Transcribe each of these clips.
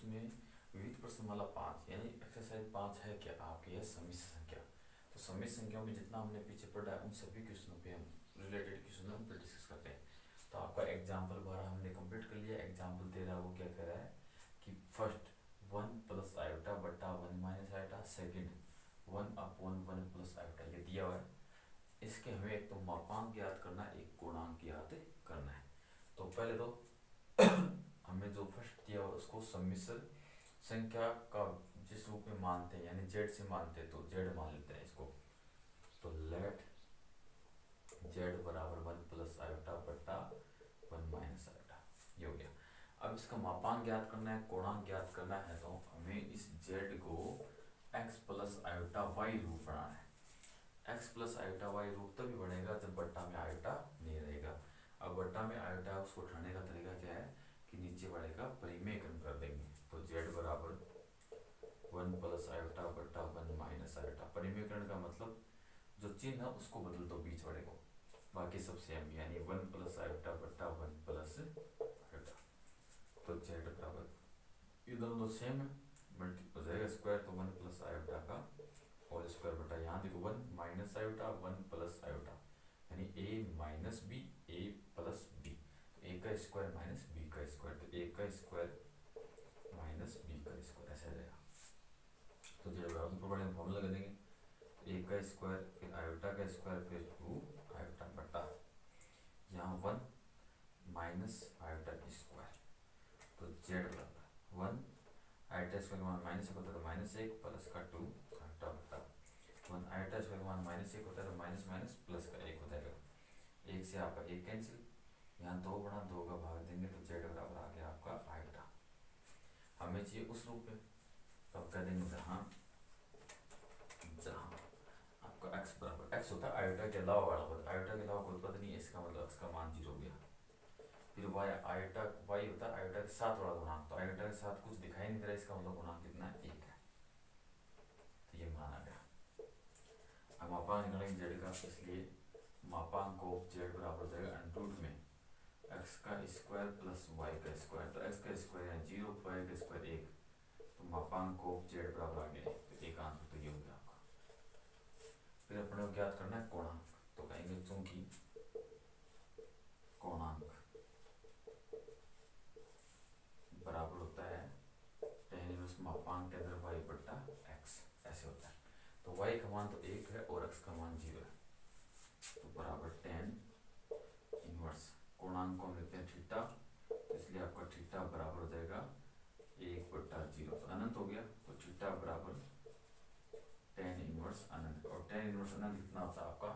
उसमें विविध प्रश्नमाला 5 यानी एक्सरसाइज 5 है क्या आपकी, है सम्मिश्र संख्या। तो सम्मिश्र संख्याओं में जितना हमने पीछे पढ़ा है उन सभी क्वेश्चनों पे हम रिलेटेड क्वेश्चन हम पे डिस्कस करते हैं। तो आपका एग्जाम्पल 12 हमने कंप्लीट कर लिया। एग्जाम्पल 13 वो क्या कह रहा है कि फर्स्ट 1 प्लस आयोटा बटा 1 minus iota, second 1 upon 1 plus iota, ये दिया हुआ है। इसके हमें एक तो मापांक याद करना है, एक गुणांक याद करना है। तो पहले तो हमें जो फर्स्ट दिया हुआ उसको सम्मिश्र संख्या का जिस रूप में मानते हैं यानी जेड से मानते हैं, तो जेड मान लेते हैं इसको। तो लेट जेड बराबर 1 प्लस आयोटा बटा 1 माइनस आयोटा, ये हो गया। अब इसका मापांक ज्ञात करना है, कोणांक ज्ञात करना है, तो हमें इस जेड को x प्लस आयोटा वाई रूप बनाना है। x प्लस आयोटा वाई रूप तभी बनेगा जब बट्टा में आयोटा नहीं रहेगा। अब बट्टा में आयोटा उसको उठाने का तरीका क्या है कि नीचे वाले का परिमेयकरण कर देंगे। तो z बराबर 1 प्लस आयोटा बट्टा 1 माइनस आयोटा, परिमेयकरण का मतलब जो चिन्ह है उसको बदल दो बीच वाले को, बाकी सब सेम, यानी 1 प्लस आयोटा बट्टा 1 प्लस आयोटा। तो z बराबर ये दोनों सेम है, मल्टी हो जाएगा स्क्वायर, तो 1 प्लस आयोटा का होल स्क्वायर बटा यहाँ देखो 1 माइनस आयोटा 1 प्लस आयोटा, यानी a minus B a plus B, तो a का स्क्वायर माइनस b का स्क्वायर, तो a का स्क्वायर माइनस b का स्क्वायर, ऐसा रहेगा। तो z बराबर ऊपर बड़े फॉर्मूला लगा देंगे, a का स्क्वायर फिर आयोटा का स्क्वायर फिर 2 आयोटा बटा यहाँ 1 माइनस आयोटा की स्क्वायर, तो z बराबर 1 आयोटा स्क्वायर का मान माइनस 1 होता है तो माइनस 1 प्लस का 2 आयोटा बटा 1 आयोटा स्क्वायर का मान माइनस 1 होता है तो माइनस माइनस प्लस का 1 हो जाएगा। 1 से आपका 1 कैंसिल, यहाँ 2 बना 2 का भाग देंगे तो z बराबर आ गया आपका आयोटा। हमें चाहिए उस रूप में, तो आप कह देंगे जहाँ आपका x बराबर x होता है आयोटा के अलावा वाला पद, आयोटा के अलावा कोई पद नहीं है, इसका मतलब x का मान 0 हो गया। फिर y आयोटा y होता है आयोटा के साथ वाला गुणांक, तो आयोटा के साथ कुछ दिखाई नहीं दे रहा, इसका मतलब गुणांक कितना है 1 है, तो ये मान आ गया। अब मापांक निकालेंगे z का, इसलिए मापांक को z बराबर हो जाएगा अंडरूट में x का स्क्वायर प्लस y का स्क्वायर, तो x का स्क्वायर है 0, y का स्क्वायर 1, तो मापांक को z बराबर आ गया, तो एक आंसर तो ये हो गया आपका। फिर अपने को ज्ञात करना है कोणांक, तो कहेंगे चूंकि कोणांक बराबर होता है tan इनवर्स मापांक के अंदर y बट्टा x, ऐसे होता है। तो y का मान तो 1 है और x का मान 0 है, तो बराबर tan इनवर्स कोणांक को हम लेते हैं थीटा, तो इसलिए आपका थीटा बराबर हो जाएगा 1 बट्टा 0, तो अनंत हो गया, तो थीटा बराबर tan इनवर्स अनंत, और tan इनवर्स अनंत कितना होता है आपका,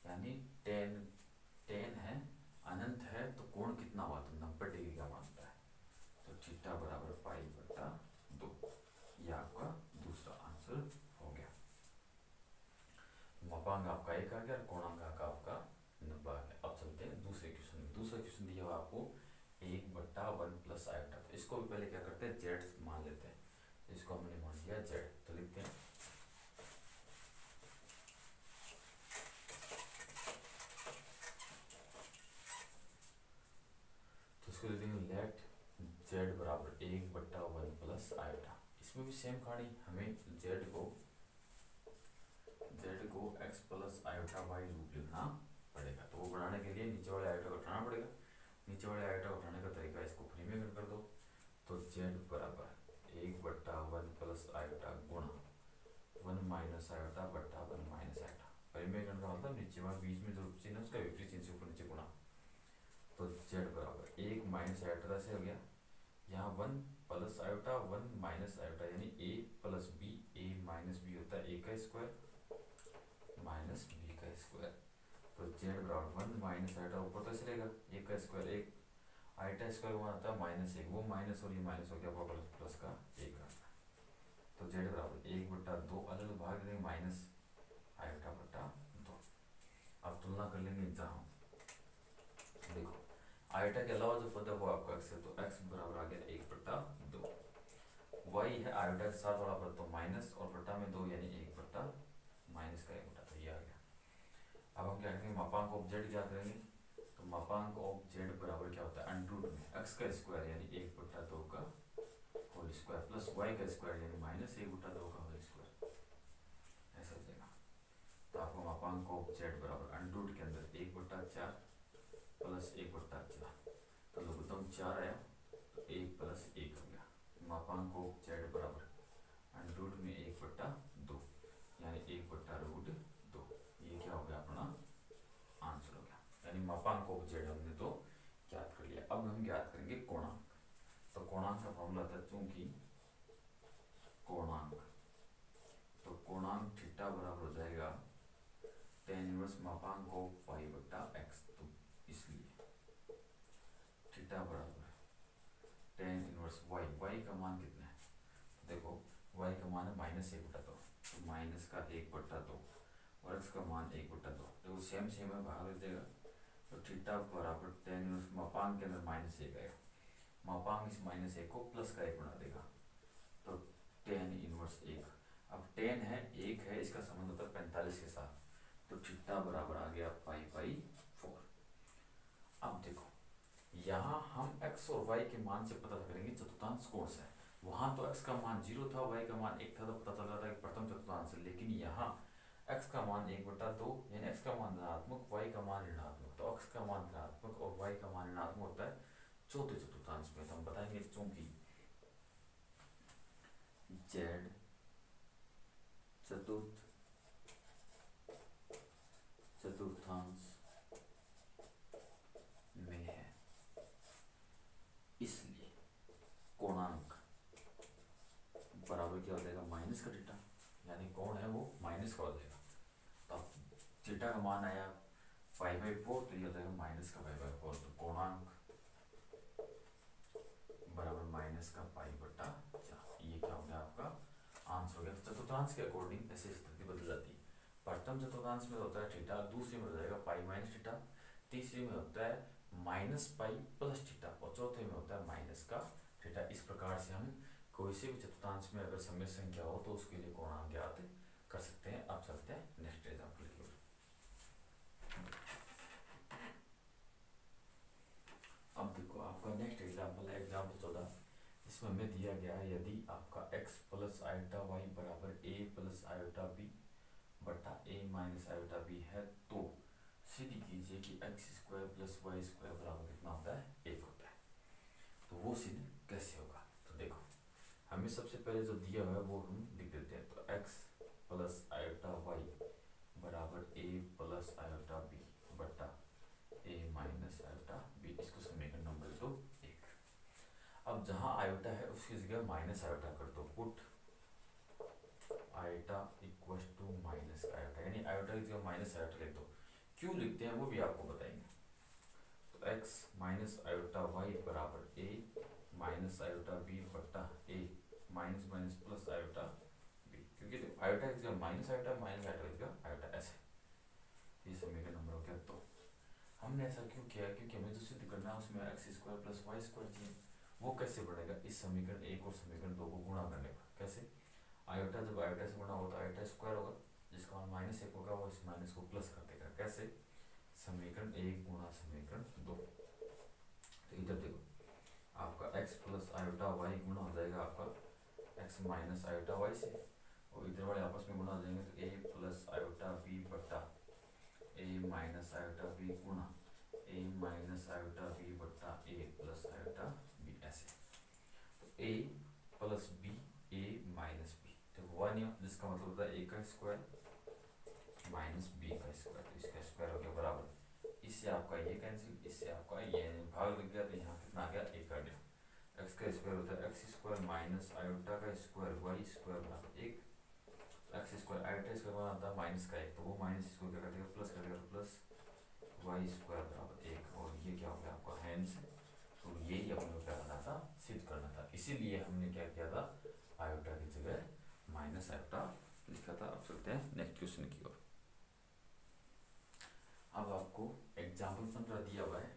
यानी tan है अनंत है तो कोण कितना हुआ, तो 90 डिग्री का मानता है, तो थीटा बराबर पाई बट्टा 2, यह आपका दूसरा आंसर हो गया। मापांक आपका 1 आ गया और कोणांक आपका 90 आ गया। अब चलते हैं दूसरे क्वेश्चन में। दूसरा क्वेश्चन दिया हुआ आपको 1 बट्टा 1 प्लस आयोटा, तो इसको भी पहले क्या करते हैं z मान लेते हैं, इसको हमने मान लिया z, तो लिखते हैं लेट z बराबर 1 बट्टा 1 प्लस आयोटा। इसमें भी सेम कहानी, हमें z को x प्लस आयोटा y रूप लिखना पड़ेगा, तो वो बनाने के लिए नीचे वाले आयोटा को उठाना पड़ेगा। नीचे वाले आयोटा को उठाने का तरीका, इसको परिमेयकरण कर दो, तो z बराबर 1 बट्टा 1 प्लस आयोटा गुणा 1 माइनस आयोटा बट्टा 1 माइनस आयोटा। परिमेयकरण का मतलब नीचे वाले बीच में जो चिन्ह है उसका विपरीत चिन्ह से ऊपर नीचे गुणा, तो z बराबर 1 माइनस आयोटा से हो गया, यहाँ 1 प्लस आयोटा 1 माइनस आयोटा, यानी a plus b, a minus b होता है a का स्क्वायर माइनस b का स्क्वायर, तो z बराबर 1 माइनस आयोटा ऊपर तो ऐसे रहेगा a का स्क्वायर 1, आयोटा स्क्वायर वन आता है -1, वो माइनस और ये माइनस हो गया प्लस का 1 आ गया, तो z बराबर 1 बट्टा 2 अलग भाग देंगे माइनस आयोटा बट्टा 2। अब तुलना कर लेंगे, जहाँ देखो आयोटा के अलावा जो पद है वो आपका x है, तो x बराबर आ गया 1 बट्टा 2, y है आयोटा के साथ वाला पद तो माइनस और बट्टा में 2 यानी 1 बट्टा माइनस का 1 बट्टा, तो ये आ गया। अब हम क्या करेंगे, मापांक ऑफ z क्या करेंगे, तो मापांक ऑफ z बराबर क्या होता है अंडरूट में x का स्क्वायर यानी 1 बट्टा 2 का whole whole square plus Y का स्क्वायर यानी माइनस 1/2 का होल स्क्वायर, ऐसा हो जाएगा। तो आपको मापांक को जेड बराबर अंडर रूट के अंदर 1/4 प्लस 1/4, तो लघुत्तम 4 आया तो 1 प्लस 1 हो गया। मापांक को जेड बराबर अंडर रूट में 1/2 यानी 1/√2, ये क्या हो गया अपना आंसर हो गया। यानी मापांक को जेड हमने तो ज्ञात कर लिया। अब हम ज्ञात करेंगे कोणांक। तो कोणांक का फॉर्मूला था चूंकि कोणांक, तो कोणांक थीटा बराबर हो जाएगा tan इनवर्स मापांक को y/x, तो इसलिए थीटा बराबर tan इनवर्स y का मान कितना है, तो देखो y का मान है -1/2, तो माइनस का 1/2 और x का मान 1/2, देखो सेम सेम है, बाहर हो जाएगा। तो थीटा बराबर tan इनवर्स मापांक के अंदर -1 आएगा, मापांक इस -1 को प्लस का 1 बना देगा, तो tan इनवर्स 1। अब tan है 1 है, इसका संबंध होता है 45 के साथ, तो थीटा बराबर आ गया π/4। अब देखो यहाँ हम x और y के मान से पता करेंगे चतुर्थांश कौन सा है। वहां तो x का मान 0 था, y का मान 1 था, तो पता चल रहा था कि प्रथम चतुर्थांश है। लेकिन यहाँ x का मान 1/2 यानी x का मान धनात्मक, y का मान ऋणात्मक, तो x का मान धनात्मक और y का मान ऋणात्मक होता है चौथे चतुर्थांश में। तो हम बताएंगे चूंकि z चतुर्थांश में है, इसलिए कोणांक बराबर क्या हो जाएगा माइनस का थीटा, यानी कोण है वो माइनस का हो जाएगा। तो थीटा का मान आया π/4, तो ये हो जाएगा माइनस का π/4, तो कोणांक बराबर माइनस का π/4, ये क्या हो गया आपका आंसर हो गया। चतुर्थांश के अकॉर्डिंग ऐसे स्थिति बदल जाती है। प्रथम चतुर्थांश में होता है थीटा, दूसरे में हो जाएगा π - थीटा, तीसरे में होता है -π + थीटा, और चौथे में होता है माइनस का थीटा। इस प्रकार से हम कोई से भी चतुर्थांश में अगर सम्मिश्र संख्या हो तो उसके लिए कोणांक ज्ञात कर सकते हैं। अब चलते हैं नेक्स्ट एग्जांपल की ओर। अब देखो आपका नेक्स्ट एग्जांपल है एग्जांपल 14। इसमें हमें दिया गया है यदि आपका x + i/y बराबर a + i/b बटा a - i/b है, तो सिद्ध कीजिए कि x² + y² बराबर कितना होता है, 1 होता है। तो वो सिद्ध कैसे होगा, तो देखो हमें सबसे पहले जो दिया हुआ है वो हम लिख देते हैं। तो x + i/y बराबर a + i/b बटा a - i/b, इसको समीकरण नंबर 2 1। अब जहाँ आयोटा है उसकी जगह माइनस आयोटा कर दो, put iota equal to minus iota, यानी आयोटा की जगह माइनस आयोटा लिख दो। क्यों लिखते हैं वो भी आपको बताएंगे। तो x - i/y बराबर a - i/b बटा a minus plus iota b, क्योंकि आयोटा की जगह माइनस आयोटा की जगह आयोटा, ऐसे ये समीकरण नंबर हो गया। तो हमने ऐसा क्यों किया, क्योंकि हमें जो सिद्ध करना है उसमें x² + y² चाहिए। वो कैसे बढ़ेगा, इस समीकरण 1 और समीकरण 2 को गुणा करने पर। कैसे, आयोटा जब आयोटा से गुणा होगा तो आयोटा स्क्वायर होगा, जिसका मान -1 होगा, वो इस माइनस को प्लस कर देगा। कैसे, समीकरण 1 गुणा समीकरण 2। तो इधर देखो आपका x + i/y गुणा हो जाएगा आपका x - i/y से, और इधर वाले आपस में गुणा हो जाएंगे, तो a + i/b बटा a - i/b गुणा a - i/b बटा a + i/b, ऐसे। तो a + b a - b, तो 1 जिसका मतलब होता है a का स्क्वायर माइनस b का स्क्वायर, तो इसका स्क्वायर हो गया बराबर, इससे आपका ये कैंसिल, इससे आपका ये भाग लग गया, तो यहाँ कितना आ गया, 1 आ गया। x का स्क्वायर होता है x² माइनस आयोटा का स्क्वायर y² बराबर 1। x² आयोटा स्क्वायर बना था -1, तो वो माइनस इसको क्या कर देगा, प्लस कर देगा, तो प्लस y² बराबर 1, और ये क्या हो गया आपका हैंस। तो यही अपने को क्या करना था, सिद्ध करना था, इसीलिए हमने क्या किया था, आयोटा की जगह माइनस आयोटा लिखा था। अब चलते हैं नेक्स्ट क्वेश्चन की ओर। अब आपको एग्जाम्पल 15 दिया हुआ है,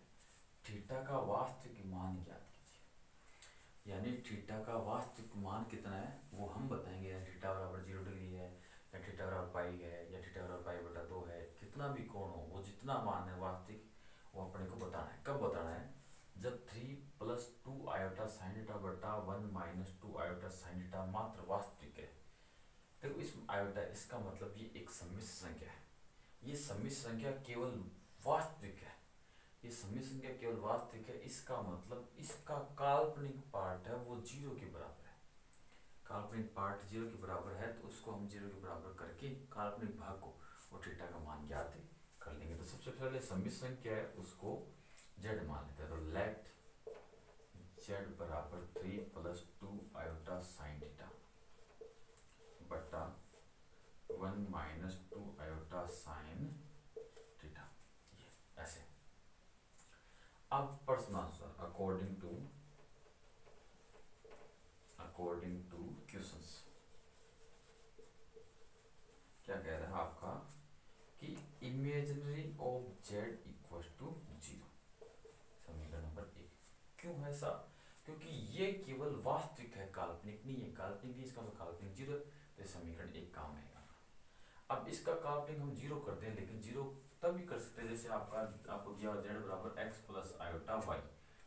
थीटा का वास्तविक मान ज्ञात कीजिए। यानी थीटा का वास्तविक मान कितना है वो हम बताएंगे, यानी थीटा बराबर 0 डिग्री है, या थीटा बराबर पाई है, या थीटा बराबर π/2 है, कितना भी कोण हो, वो जितना मान है वास्तविक वो अपने को बताना है। कब बताना है, जब 3 + 2 आयोटा साइन थीटा बटा 1 - 2 आयोटा साइन थीटा मात्र वास्तविक है। देखो इस आयोटा, इसका मतलब ये एक सम्मिश्र संख्या है। ये सम्मिश्र संख्या केवल वास्तविक है, ये सम्मिश्र संख्या केवल वास्तविक है। इसका मतलब इसका काल्पनिक पार्ट है वो 0 के बराबर है। काल्पनिक पार्ट 0 के बराबर है तो उसको हम 0 के बराबर करके काल्पनिक भाग को और थीटा का मान ज्ञात कर लेंगे। तो सबसे पहले सम्मिश्र संख्या है उसको z मान लेते हैं। तो लेट z बराबर 3 + 2 आयोटा साइन थीटा बटा 1 - 2 आयोटा साइन थीटा, ये ऐसे। अब प्रश्न आंसर अकॉर्डिंग टू क्वेश्चंस क्या कह रहा है आपका कि इमेजिनरी ऑफ z = 0, समीकरण नंबर 1। क्यों है ऐसा? क्योंकि ये केवल वास्तविक है, काल्पनिक नहीं है। काल्पनिक ही, इसका काल्पनिक 0, तो समीकरण 1 काम आएगा। अब इसका काल्पनिक हम 0 करते हैं, लेकिन 0 तब भी कर सकते हैं जैसे आपको दिया z बराबर x + आयोटा y।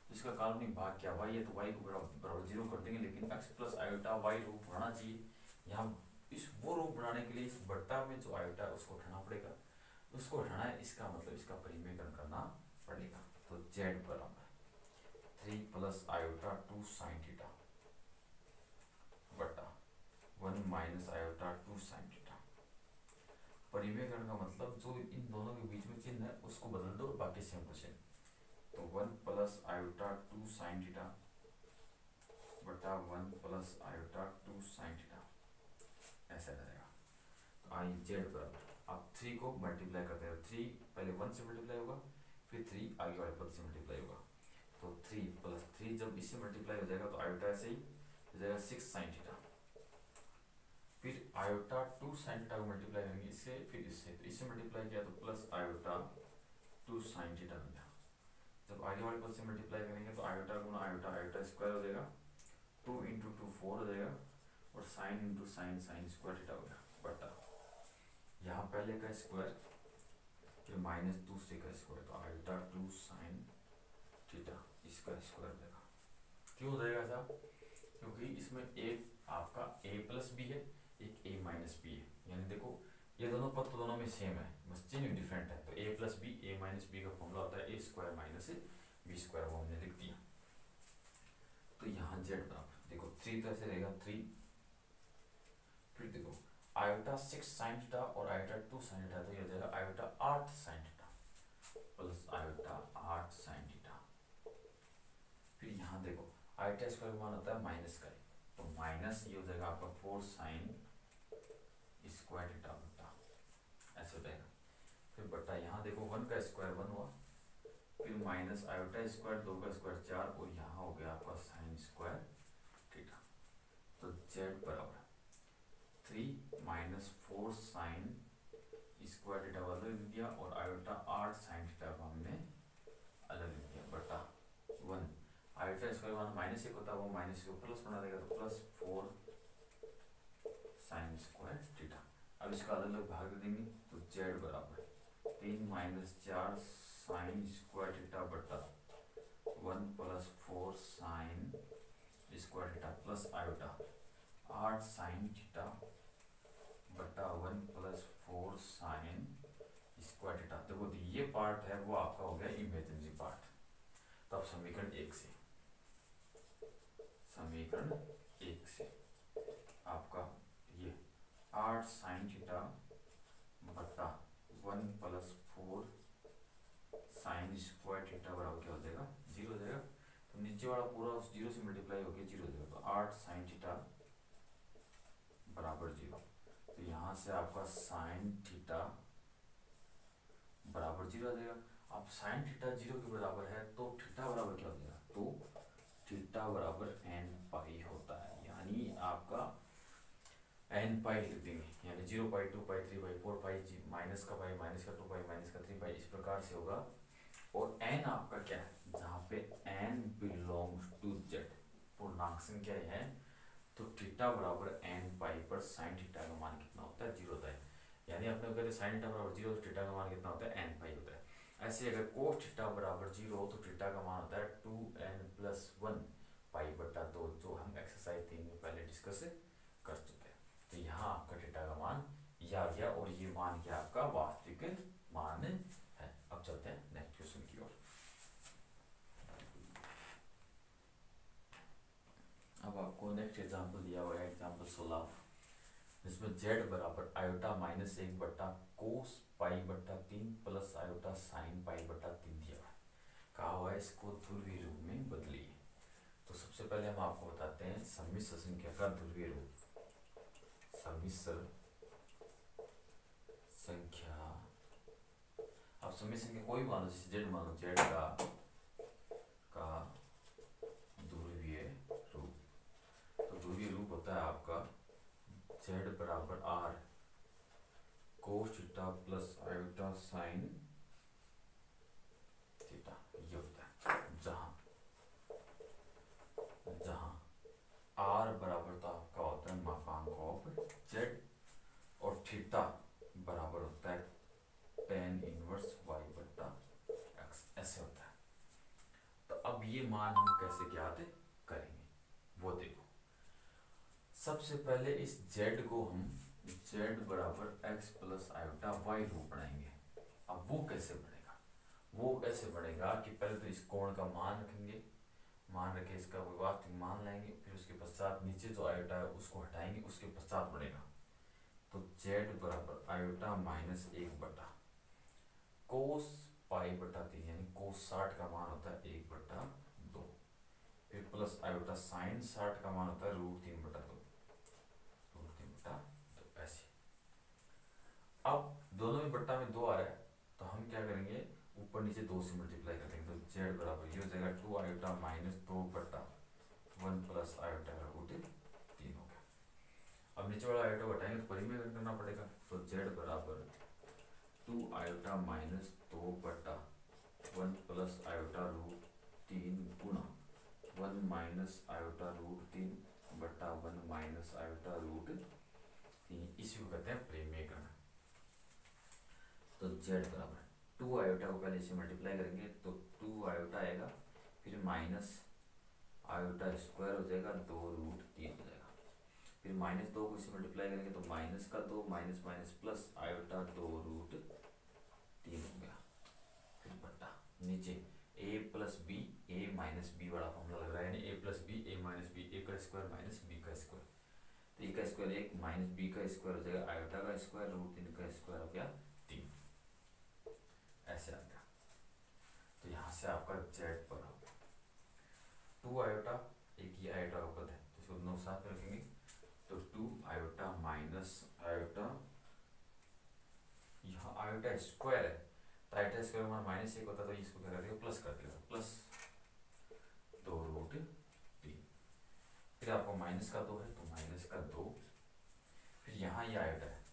इसका काल्पनिक भाग क्या y है, तो y को बराबर 0 कर देंगे, लेकिन x + आयोटा y रूप बनाना चाहिए। यहाँ इस वो रूप बनाने के लिए इस बट्टा में जो आयोटा है उसको हटाना पड़ेगा, उसको हटाना है, इसका मतलब इसका परिमेयकरण करना पड़ेगा। तो z बराबर 3 + आयोटा 2 साइन थीटा बटा 1 - आयोटा 2 साइन थीटा। परिमेयकरण का मतलब जो इन दोनों के बीच में चिन्ह है उसको बदल दो, बाकी सेम टू सेम। तो 1 + आयोटा 2 साइन थीटा बटा 1 + आयोटा 2 साइन थीटा, ऐसा रहेगा। तो आई z बराबर, अब 3 को मल्टीप्लाई करते हैं। 3 पहले 1 से मल्टीप्लाई होगा, फिर 3 आगे वाले पद से मल्टीप्लाई होगा। तो 3 + 3 जब इससे मल्टीप्लाई हो जाएगा तो आयोटा ऐसे ही हो जाएगा 6 साइन थीटा। फिर आयोटा 2 साइन थीटा को मल्टीप्लाई करेंगे इससे, फिर इससे, तो इससे मल्टीप्लाई किया तो प्लस आयोटा 2 साइन थीटा बन गया। जब आगे वाले पद से मल्टीप्लाई करेंगे तो आयोटा गुना आयोटा, आयोटा स्क्वायर हो जाएगा, 2 × 2 4 हो जाएगा, और sine × sine, sine square theta हो गया बटा यहाँ पहले का स्क्वायर फिर माइनस दूसरे का स्क्वायर, तो आयोटा 2 साइन थीटा इसका स्क्वायर हो जाएगा। क्यों हो जाएगा ऐसा? क्योंकि इसमें एक आपका a + b है, एक a - b है। यानी देखो ये दोनों पद तो दोनों में सेम है, बस चिन्ह डिफरेंट है। तो a + b, a - b का फॉर्मूला होता है a² - b², वो हमने लिख दिया। तो यहाँ z बराबर देखो 3 तो ऐसे रहेगा 3, फिर देखो आयोटा 6 साइन थीटा और आयोटा 2 साइन थीटा, तो ये हो जाएगा iota 8 sine theta plus iota 8 sine theta. फिर यहाँ देखो आयोटा स्क्वायर का मान होता है माइनस का, तो माइनस ये हो जाएगा आपका 4 साइन स्क्वायर थीटा बटा, ऐसे हो जाएगा। फिर बटा यहाँ देखो 1 का स्क्वायर 1 हुआ, फिर माइनस आयोटा स्क्वायर 2 का स्क्वायर 4, और यहाँ हो गया आपका साइन स्क्वायर थीटा। तो z बराबर 3 - 4 साइन स्क्वायर थीटा अलग लिख दिया, और आयोटा 8 साइन थीटा को हमने अलग लिख दिया बटा 1। आयोटा स्क्वायर मान -1 होता है, वो माइनस को प्लस बना देगा, तो +4 साइन स्क्वायर थीटा। अब इसका अलग अलग भाग दे देंगे, तो z बराबर 3 - 4 साइन स्क्वायर थीटा बटा 1 + 4 sign square theta plus iota 8 sine theta बटा 1 + 4 साइन स्क्वायर थीटा। देखो तो ये पार्ट है वो आपका हो गया इमेजिनरी पार्ट। तब समीकरण 1 से आपका ये 8 साइन थीटा बटा 1 + 4 साइन स्क्वायर थीटा बराबर क्या हो जाएगा 0 हो जाएगा। तो नीचे वाला पूरा उस 0 से मल्टीप्लाई हो गया 0 हो जाएगा, तो 8 साइन थीटा बराबर 0। तो यहाँ से आपका साइन थीटा बराबर 0 आ जाएगा। अब साइन थीटा 0 के बराबर है तो थीटा बराबर क्या हो जाएगा, तो थीटा बराबर n π होता है। यानी आपका n π लिख देंगे, यानी 0π 2π 3π 4π, माइनस का पाई, माइनस का 2π, माइनस का 3π, इस प्रकार से होगा। और n आपका क्या है, जहाँ पे n बिलोंग्स टू z पूर्णांक संख्या है, तो थीटा बराबर n π पर साइन थीटा का मान कितना होता है 0 होता है। यानी अपने कहते हैं साइन थीटा बराबर 0, थीटा का मान कितना होता है n π होता है। ऐसे अगर कोस थीटा बराबर 0 हो तो थीटा का मान होता है 2n+1 पाई बटा 2, जो हम एक्सरसाइज 3 में पहले डिस्कस कर चुके हैं। तो यहाँ आपका थीटा का मान यह आ गया और ये मान क्या आपका वास्तविक मान है। अब चलते हैं नेक्स्ट क्वेश्चन की ओर। अब आपको नेक्स्ट एग्जांपल दिया हुआ है एग्जांपल 16, जिसमें z बराबर आयोटा माइनस 1 बट्टा कोस पाई बट्टा 3 प्लस आयोटा साइन पाई बट्टा 3 दिया हुआ है। कहा हुआ है इसको ध्रुवीय रूप में बदलिए। तो सबसे पहले हम आपको बताते हैं सम्मिश्र संख्या का ध्रुवीय रूप। सम्मिश्र संख्या, अब सम्मिश्र संख्या कोई मान लो, जैसे z मान लो, z का ध्रुवीय रूप। तो ध्रुवीय रूप होता है आपका z बराबर r cos theta plus iota sine theta, ये होता है। जहां r बराबर तो आपका होता है मापांक ऑफ z और थीटा बराबर होता है tan इनवर्स y बट्टा x, ऐसे होता है। तो अब ये मान हम कैसे ज्ञात करेंगे वो देखो। सबसे पहले इस z को हम z बराबर x प्लस आयोटा y रूप बनाएंगे। अब वो कैसे बनेगा? वो ऐसे बनेगा कि पहले तो इस कोण का मान रखेंगे, मान रखे इसका वास्तविक मान लाएंगे, फिर उसके पश्चात नीचे जो आयोटा है उसको हटाएंगे, उसके पश्चात बनेगा। तो z बराबर आयोटा माइनस 1 बटा कोस पाई बटा 3, यानी कोस 60 का मान होता है 1 बटा 2, फिर प्लस आयोटा साइन 60 का मान होता है √3 बटा 2, √3 बटा 2, ऐसे। अब दोनों में बट्टा में 2 आ रहा है, तो हम क्या करेंगे, ऊपर नीचे 2 से मल्टीप्लाई कर देंगे। तो z बराबर ये हो जाएगा 2 आयोटा माइनस 2 बटा 1 प्लस आयोटा √3 हो गया। अब नीचे वाला आयोटा हटाएंगे तो परिमेय करना पड़ेगा। तो z बराबर 2 आयोटा माइनस 2 बटा 1 प्लस आयोटा √3 गुणा 1 माइनस आयोटा √3 बटा 1 माइनस आयोटा √3, इसी को कहते हैं परिमेय करना। तो z बराबर 2 आयोटा को पहले इसे मल्टीप्लाई करेंगे तो 2 आयोटा आएगा, फिर माइनस आयोटा स्क्वायर हो जाएगा, 2 √3 हो जाएगा, फिर माइनस 2 को इसे मल्टीप्लाई करेंगे तो माइनस का 2 माइनस माइनस प्लस आयोटा 2 √3 हो गया, फिर बट्टा नीचे a plus B, a minus B वाला फॉर्मूला लग रहा है, यानी a plus B, a minus B, a का स्क्वायर माइनस b का स्क्वायर, तो a का स्क्वायर 1 माइनस b का स्क्वायर हो जाएगा, आयोटा का स्क्वायर √3 का स्क्वायर हो गया 3, ऐसे आ गया। तो यहाँ से आपका z बराबर 2 आयोटा, एक ही आयोटा का पद है तो इसको दोनों साथ में रखेंगे, तो 2 आयोटा माइनस आयोटा, यहाँ आयोटा स्क्वायर है तो आयोटा स्क्वायर मान माइनस 1 होता है, तो इसको क्या कर देगा, प्लस कर देगा, प्लस 2 √3, फिर आपको माइनस का 2 है तो माइनस का 2, फिर यहाँ ये आयोटा है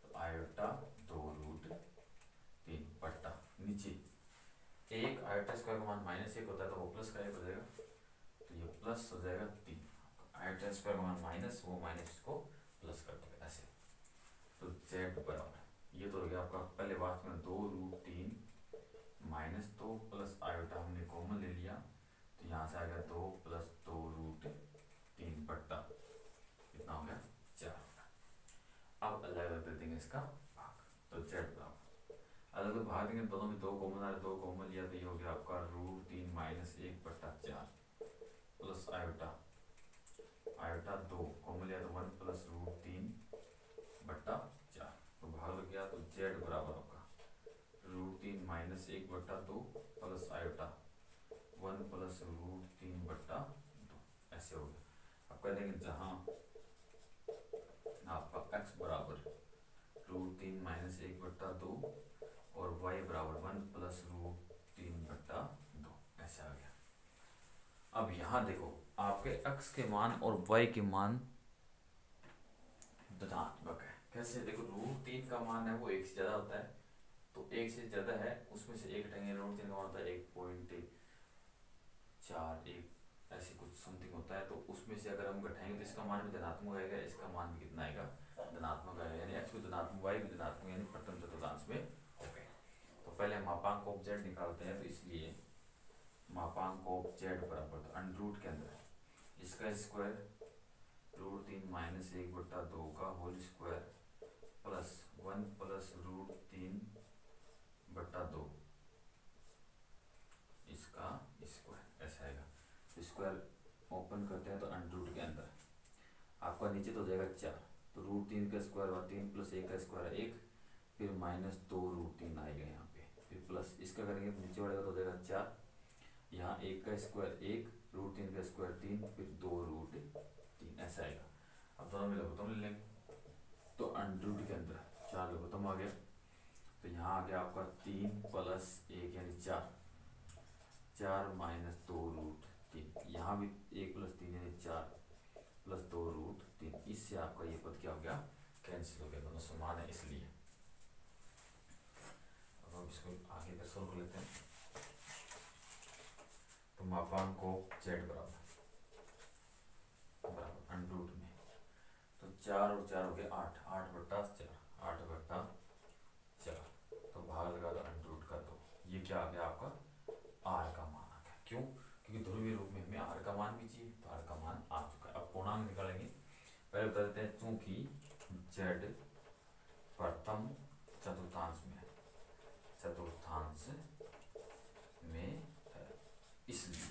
तो आयोटा 2 √3 बट्टा नीचे एक आयोटा स्क्वायर का मान माइनस 1 होता है तो वो प्लस का 1 हो जाएगा, तो ये प्लस हो जाएगा 3, आयोटा स्क्वायर का मान माइनस, वो माइनस को प्लस कर देगा, ऐसे। तो z बराबर ये तो हो गया आपका पहले बात में 2 √3 माइनस 2 प्लस आयोटा हमने कॉमन ले लिया, तो यहाँ से आ गया 2 प्लस 2 √3 बट्टा कितना हो गया 4 हो गया। अब अलग अलग दे देंगे इसका भाग, तो z बराबर अलग अलग भाग देंगे, दोनों में 2 कॉमन आ रहा है, 2 कॉमन लिया तो ये हो गया आपका √3 माइनस 1 बट्टा 4 प्लस आयोटा 2 कॉमन लिया तो 1 प्लस √3 बट्टा 4, तो भाग लग गया। तो z बराबर होगा √3 माइनस 1 बट्टा 2 प्लस आयोटा 1 प्लस √3 बट्टा 2, ऐसे हो गया। अब कह देंगे जहाँ आपका x बराबर √3 माइनस 1 बट्टा 2 और y बराबर 1 प्लस √3 बट्टा 2, ऐसे आ गया। अब यहाँ देखो आपके x के मान और y के मान धनात्मक है, कैसे देखो, √3 का मान है वो 1 से ज्यादा होता है, तो 1 से ज्यादा है उसमें से एक हटाएंगे, √3 का मान होता है 1.41 ऐसे कुछ समथिंग होता है, तो उसमें से अगर हम घटाएंगे तो इसका मान भी धनात्मक आएगा, इसका मान भी कितना आएगा, धनात्मक आएगा, यानी x भी धनात्मक y भी धनात्मक, यानी प्रथम चतुर्थांश में हो गए। तो पहले हम मापांक ऑफ जेड निकालते हैं, तो इसलिए मापांक ऑफ जेड बराबर तो अंडर रूट के अंदर इसका स्क्वायर √3 माइनस 1/2 का होल स्क्वायर प्लस 1 प्लस √3/2 इसका स्क्वायर, ऐसा आएगा। स्क्वायर ओपन करते हैं तो अंडर रूट के अंदर आपका नीचे तो हो जाएगा 4, तो √3 का स्क्वायर हुआ 3 प्लस 1 का स्क्वायर 1, फिर माइनस 2√3 आएगा यहाँ पे, फिर प्लस इसका करेंगे तो नीचे बढ़ेगा तो हो जाएगा 4, यहाँ 1 का स्क्वायर 1, √3 का स्क्वायर 3, फिर 2√3, ऐसा आएगा। अब दोनों में लघुत्तम ले लेंगे, तो अंडर रूट के अंदर 4 लघुत्तम आ गया, तो यहाँ आ गया आपका 3 प्लस 1 यानी 4, 4 माइनस 2√3, यहाँ भी 1 प्लस 3 यानी 4 प्लस 2√3, इससे आपका ये पद क्या हो गया, कैंसिल हो गया, दोनों समान है इसलिए। अब हम इसको आगे का सोल्व कर लेते हैं। तो मापांक को जेड बराबर अंडर रूट में, तो 4 और 4 हो गया 8, 8/4, 8/4, तो भाग लगा दो अंडर रूट का 2, ये क्या आ गया आपका आर का मान आ गया। क्यों? क्योंकि ध्रुवीय रूप में हमें आर का मान भी चाहिए, तो आर का मान आ चुका है। अब पूर्णांक निकालेंगे, पहले बता देते हैं चूंकि जेड प्रथम चतुर्थांश में है, इसलिए